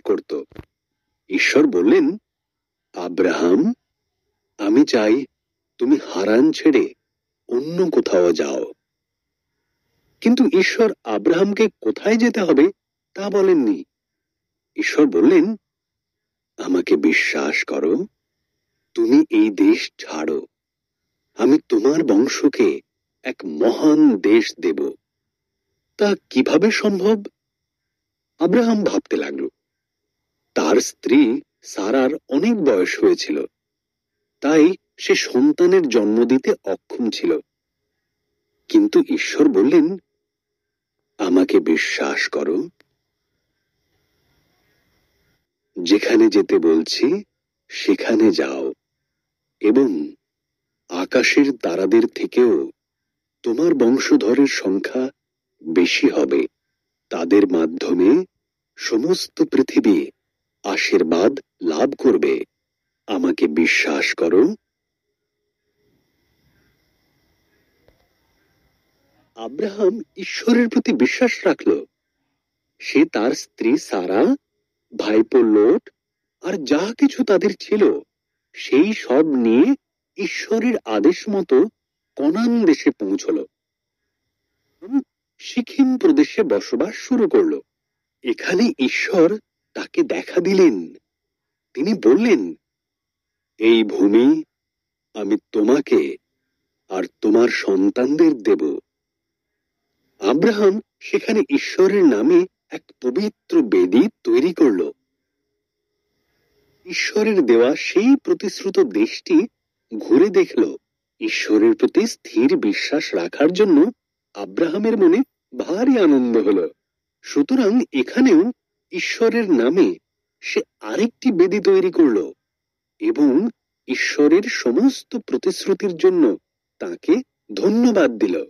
করত। ঈশ্বর বললেন, আব্রাহাম, আমি চাই তুমি হারান ছেড়ে অন্য কোথাও যাও। কিন্তু ঈশ্বর আব্রাহামকে কোথায় যেতে হবে তা বলেননি। ঈশ্বর বললেন, আমাকে বিশ্বাস করো, তুমি এই দেশ ছাড়ো, আমি তোমার বংশকে এক মহান দেশ দেব। তা কিভাবে সম্ভব? আব্রাহাম ভাবতে লাগল। তার স্ত্রী সারার অনেক বয়স হয়েছিল, তাই সে সন্তানের জন্ম দিতে অক্ষম ছিল। কিন্তু ঈশ্বর বললেন, আমাকে বিশ্বাস করো, যেখানে যেতে বলছি সেখানে যাও, এবং আকাশের তারাদের থেকেও তোমার বংশধরের সংখ্যা বেশি হবে। তাদের মাধ্যমে সমস্ত পৃথিবী আশীর্বাদ লাভ করবে। আমাকে বিশ্বাস করো। আব্রাহাম ঈশ্বরের প্রতি বিশ্বাস রাখল। সে তার স্ত্রী সারা, ভাইপো লোট আর যা কিছু তাদের ছিল সেই সব নিয়ে ঈশ্বরের আদেশ মতো কনান দেশে পৌঁছল। সিকিম প্রদেশে বসবাস শুরু করলো। এখানে ঈশ্বর তাকে দেখা দিলেন। তিনি বললেন, এই ভূমি আমি তোমাকে আর তোমার সন্তানদের দেব। আব্রাহাম সেখানে ঈশ্বরের নামে এক পবিত্র বেদি তৈরি করল। ঈশ্বরের দেওয়া সেই প্রতিশ্রুত দেশটি ঘুরে দেখল। ঈশ্বরের প্রতি স্থির বিশ্বাস রাখার জন্য আব্রাহামের মনে ভারী আনন্দ হলো। সুতরাং এখানেও ঈশ্বরের নামে সে আরেকটি বেদি তৈরি করল এবং ঈশ্বরের সমস্ত প্রতিশ্রুতির জন্য তাকে ধন্যবাদ দিল।